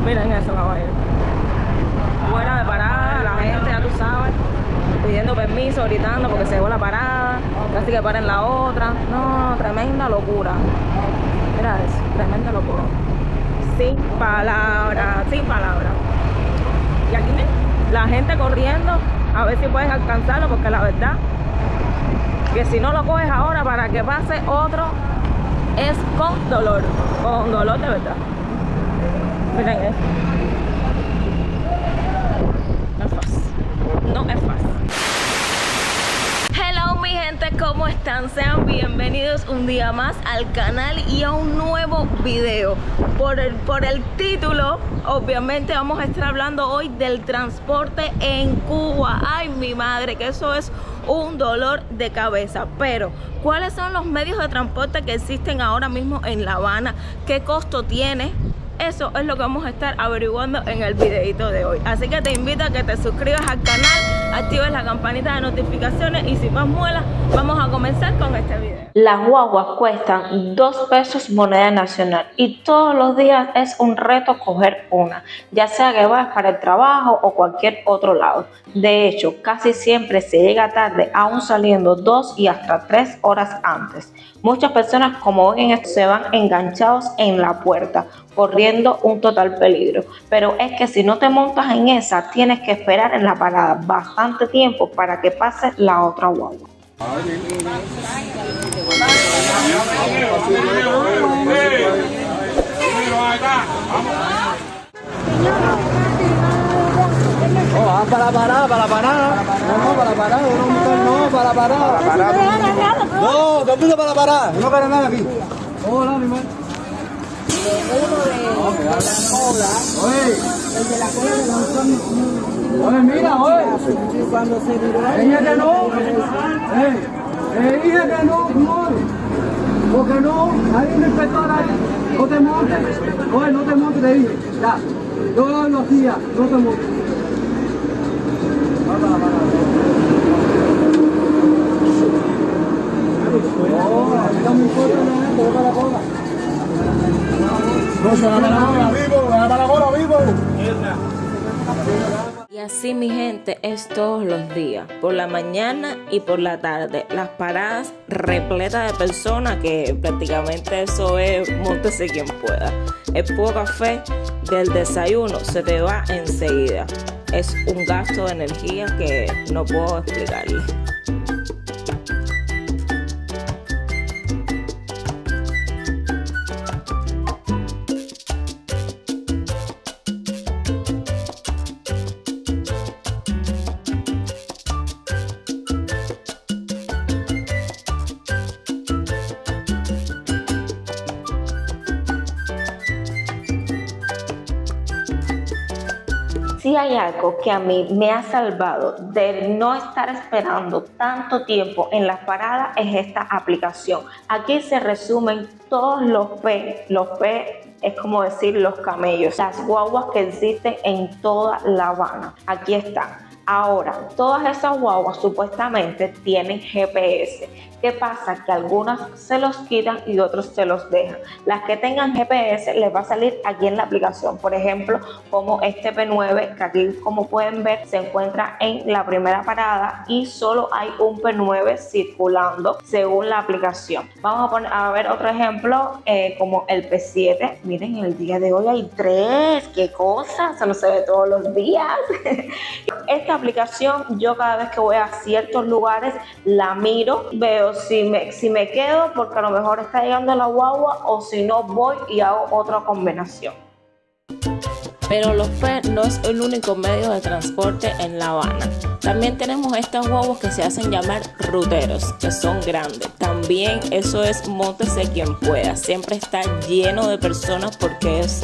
Miren eso, caballero. Fuera de parada, la gente, ya tú sabes, pidiendo permiso, gritando porque se llegó la parada, casi que paren la otra. No, tremenda locura. Mira eso, tremenda locura. Sin palabras, sin palabras. Y aquí miren, la gente corriendo a ver si pueden alcanzarlo, porque la verdad que si no lo coges ahora para que pase otro es con dolor de verdad. Miren eso. No es fácil, no es fácil. Hello mi gente, ¿cómo están? Sean bienvenidos un día más al canal y a un nuevo video. Por el título, obviamente vamos a estar hablando hoy del transporte en Cuba. Ay, mi madre, que eso es un dolor de cabeza. Pero, ¿cuáles son los medios de transporte que existen ahora mismo en La Habana? ¿Qué costo tiene? Eso es lo que vamos a estar averiguando en el videito de hoy. Así que te invito a que te suscribas al canal, actives la campanita de notificaciones y sin más muelas, vamos a comenzar con este video. Las guaguas cuestan 2 pesos moneda nacional y todos los días es un reto coger una, ya sea que vayas para el trabajo o cualquier otro lado. De hecho, casi siempre se llega tarde, aún saliendo 2 y hasta 3 horas antes. Muchas personas, como ven, se van enganchados en la puerta, corriendo un total peligro. Pero es que si no te montas en esa, tienes que esperar en la parada bastante tiempo para que pase la otra guagua. Oh, para la parada. No, para la parada. No, para la parada. No, todo el mundo para la parada. No para nada aquí. Hola, mi hermano. Oye, mira, oye. Ella que no. Dije que no, porque no, hay un inspector ahí. No te montes. Oye, no te montes, te dije. Ya. Todos los días, no te montes. Y así, mi gente, es todos los días, por la mañana y por la tarde. Las paradas repletas de personas, que prácticamente eso es móntese quien pueda. El puro café del desayuno se te va enseguida. Es un gasto de energía que no puedo explicarle. Si hay algo que a mí me ha salvado de no estar esperando tanto tiempo en las paradas es esta aplicación. Aquí se resumen todos los P es como decir los camellos, las guaguas que existen en toda La Habana. Aquí están. Ahora, todas esas guaguas supuestamente tienen GPS. ¿Qué pasa? Que algunas se los quitan y otros se los dejan. Las que tengan GPS les va a salir aquí en la aplicación. Por ejemplo, como este P9, que aquí, como pueden ver, se encuentra en la primera parada y solo hay un P9 circulando según la aplicación. Vamos a ver otro ejemplo, como el P7. Miren, el día de hoy hay 3. ¡Qué cosa! Eso no se ve todos los días. Esta aplicación, yo cada vez que voy a ciertos lugares la miro, veo si me quedo porque a lo mejor está llegando la guagua, o si no voy y hago otra combinación. Pero los P no es el único medio de transporte en La Habana. También tenemos estas guaguas que se hacen llamar ruteros, que son grandes. También eso es móntese quien pueda. Siempre está lleno de personas porque es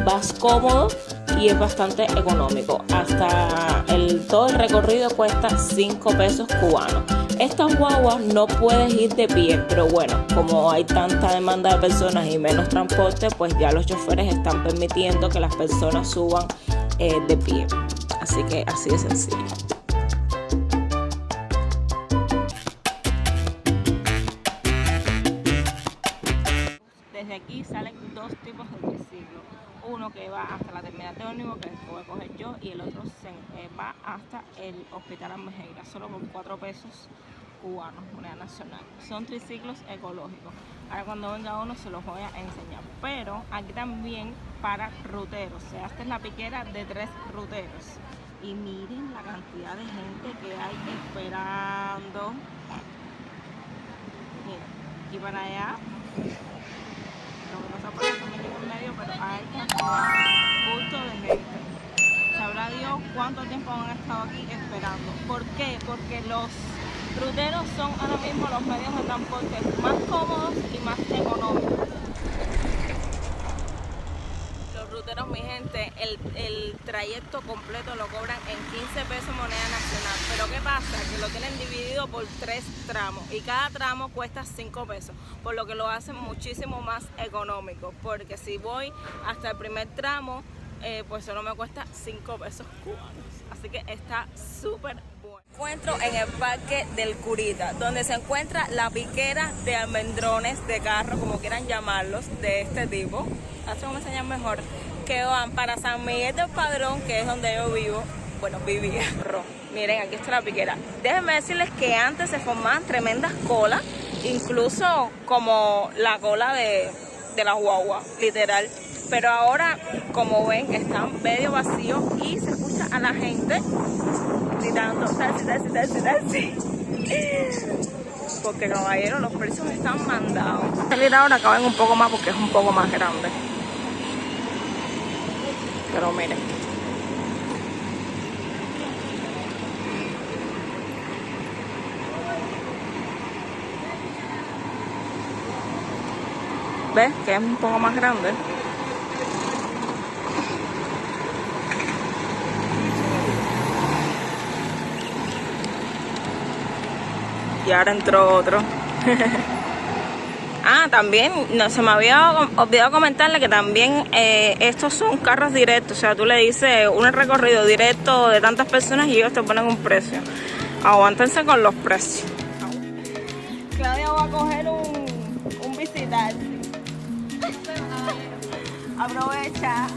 más cómodo y es bastante económico. Hasta todo el recorrido cuesta 5 pesos cubanos. Estas guaguas no puedes ir de pie, pero bueno, como hay tanta demanda de personas y menos transporte, pues ya los choferes están permitiendo que las personas suban de pie. Así que así de sencillo. Desde aquí salen 2 tipos de triciclos. Uno que va hasta la terminal ómnibus que voy a coger yo y el otro va hasta el Hospital Almejeira, solo por 4 pesos cubanos, moneda nacional. Son triciclos ecológicos. Ahora cuando venga uno se los voy a enseñar. Pero aquí también para ruteros, o sea, esta es la piquera de 3 ruteros. Y miren la cantidad de gente que hay esperando. Miren, y para allá, lo que no se puede hacer en medio, pero hay cantidad justo de gente. Sabrá Dios cuánto tiempo han estado aquí esperando. ¿Por qué? Porque los ruteros son ahora mismo los medios de transporte más cómodos y más económicos. Los ruteros, mi gente, el trayecto completo lo cobran en 15 pesos moneda nacional. Pero ¿qué pasa? Que lo tienen dividido por 3 tramos y cada tramo cuesta 5 pesos, por lo que lo hacen muchísimo más económico. Porque si voy hasta el primer tramo, pues solo me cuesta 5 pesos cubanos. Así que está súper bueno. Encuentro en el Parque del Curita, donde se encuentra la piquera de almendrones de carro, como quieran llamarlos, de este tipo. Así me enseñan mejor, que van para San Miguel del Padrón, que es donde yo vivo. Bueno, vivía. Miren, aquí está la piquera. Déjenme decirles que antes se formaban tremendas colas, incluso como la cola de la guagua, literal. Pero ahora, como ven, están medio vacíos y se escucha a la gente gritando taxi. Porque, caballero, los precios están mandados. Salir ahora caben un poco más porque es un poco más grande. Pero miren. ¿Ves? Que es un poco más grande. Y ahora entró otro. También no, se me había olvidado comentarle que también estos son carros directos. O sea, tú le dices un recorrido directo de tantas personas y ellos te ponen un precio. Aguántense con los precios. Claudia va a coger un visitar. Aprovecha.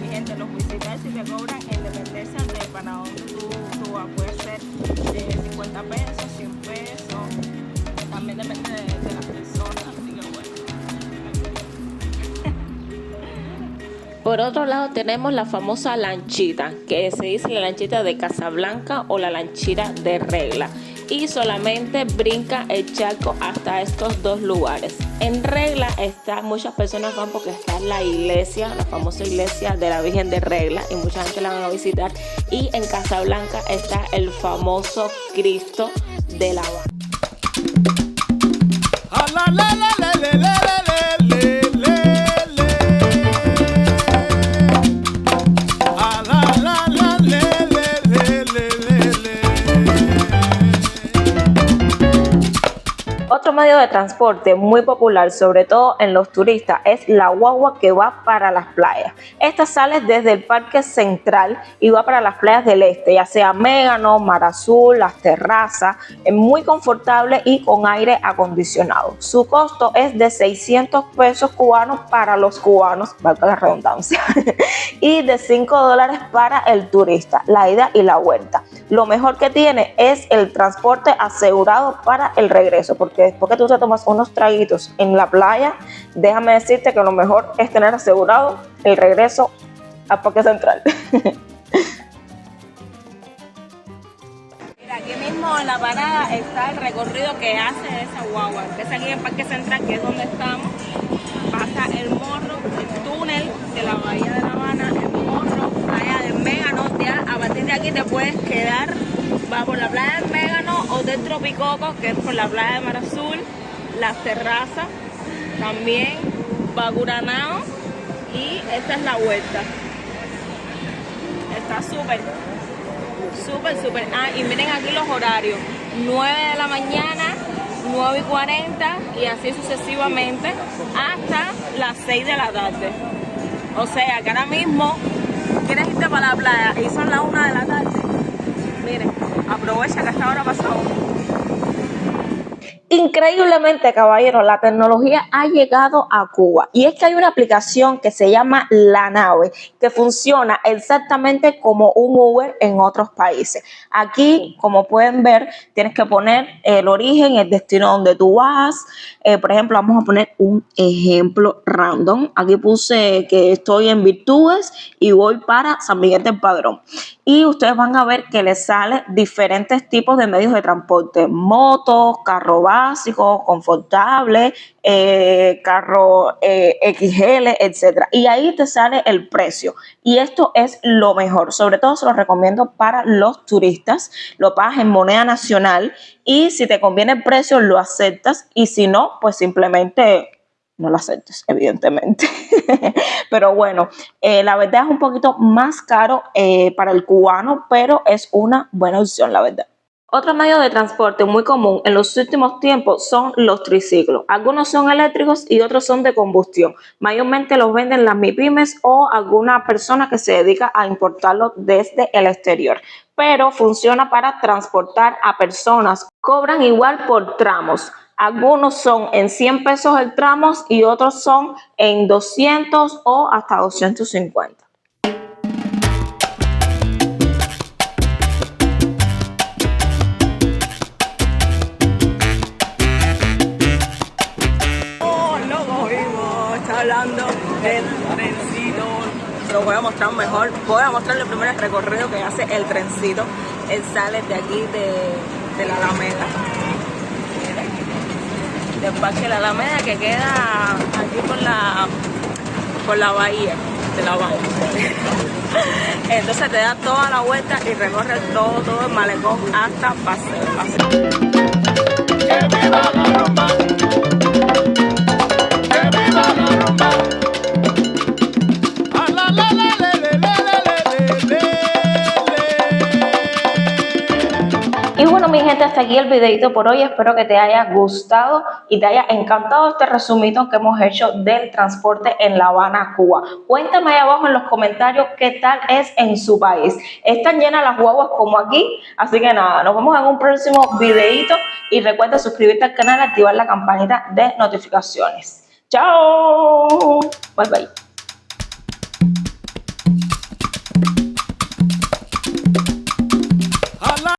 Mi gente, los visitar si te cobran en dependencia de para donde tú vas. Puede ser 50 pesos, 100 pesos. También depende de las personas. Así que bueno. Por otro lado tenemos la famosa lanchita, que se dice la lanchita de Casablanca o la lanchita de Regla. Y solamente brinca el charco hasta estos 2 lugares. En Regla muchas personas van porque está la iglesia, la famosa iglesia de la Virgen de Regla, y mucha gente la van a visitar. Y en Casablanca está el famoso Cristo de la Habana. Otro medio de transporte muy popular, sobre todo en los turistas, es la guagua que va para las playas. Esta sale desde el Parque Central y va para las playas del este, ya sea Mégano, Mar Azul, Las Terrazas. Es muy confortable y con aire acondicionado. Su costo es de 600 pesos cubanos para los cubanos, valga la redundancia, y de $5 para el turista, la ida y la vuelta. Lo mejor que tiene es el transporte asegurado para el regreso, porque después que tú te tomas unos traguitos en la playa, déjame decirte que lo mejor es tener asegurado el regreso al Parque Central. Mira, aquí mismo en la parada está el recorrido que hace esa guagua. Empieza aquí en Parque Central, que es donde estamos, pasa el Morro, el túnel de la Bahía de La Habana, el Morro, allá del Mégano. Ya a partir de aquí te puedes quedar, va por la playa del Mégano o del Tropicoco, que es por la playa de Mar Azul, Las Terrazas, también va a Curanao, y esta es la vuelta. Está súper. Y miren aquí los horarios: 9 de la mañana, 9:40 y así sucesivamente hasta las 6 de la tarde. O sea que ahora mismo quieres irte para la playa y son las 1 de la tarde. Miren, aprovecha que hasta ahora pasó. Increíblemente, caballero, la tecnología ha llegado a Cuba y es que hay una aplicación que se llama La Nave que funciona exactamente como un Uber en otros países. Aquí, como pueden ver, tienes que poner el origen, el destino donde tú vas. Por ejemplo, vamos a poner un ejemplo random. Aquí puse que estoy en Virtudes y voy para San Miguel del Padrón. Y ustedes van a ver que les sale diferentes tipos de medios de transporte: motos, carro básico, confortable, carro XL, etcétera. Y ahí te sale el precio. Y esto es lo mejor. Sobre todo se lo recomiendo para los turistas. Lo pagas en moneda nacional y si te conviene el precio lo aceptas y si no, pues simplemente no lo aceptes, evidentemente. Pero bueno, la verdad es un poquito más caro para el cubano, pero es una buena opción, la verdad. Otro medio de transporte muy común en los últimos tiempos son los triciclos. Algunos son eléctricos y otros son de combustión. Mayormente los venden las MIPYMES o alguna persona que se dedica a importarlos desde el exterior. Pero funciona para transportar a personas. Cobran igual por tramos. Algunos son en 100 pesos el tramo y otros son en 200 o hasta 250. Está hablando del trencito. Se lo voy a mostrar mejor. Voy a mostrarle primero el recorrido que hace el trencito. Él sale de aquí de la Alameda. Del Parque de la Alameda, que queda aquí por la bahía de la bahía. Entonces te da toda la vuelta y recorre todo el malecón hasta Paseo. ¡Que viva la rumba! ¡Que viva la rumba! Y bueno, mi gente, hasta aquí el videito por hoy. Espero que te haya gustado y te haya encantado este resumito que hemos hecho del transporte en La Habana, Cuba. Cuéntame ahí abajo en los comentarios qué tal es en su país. ¿Están llenas las guaguas como aquí? Así que nada, nos vemos en un próximo videito y recuerda suscribirte al canal y activar la campanita de notificaciones. ¡Chao! Bye bye.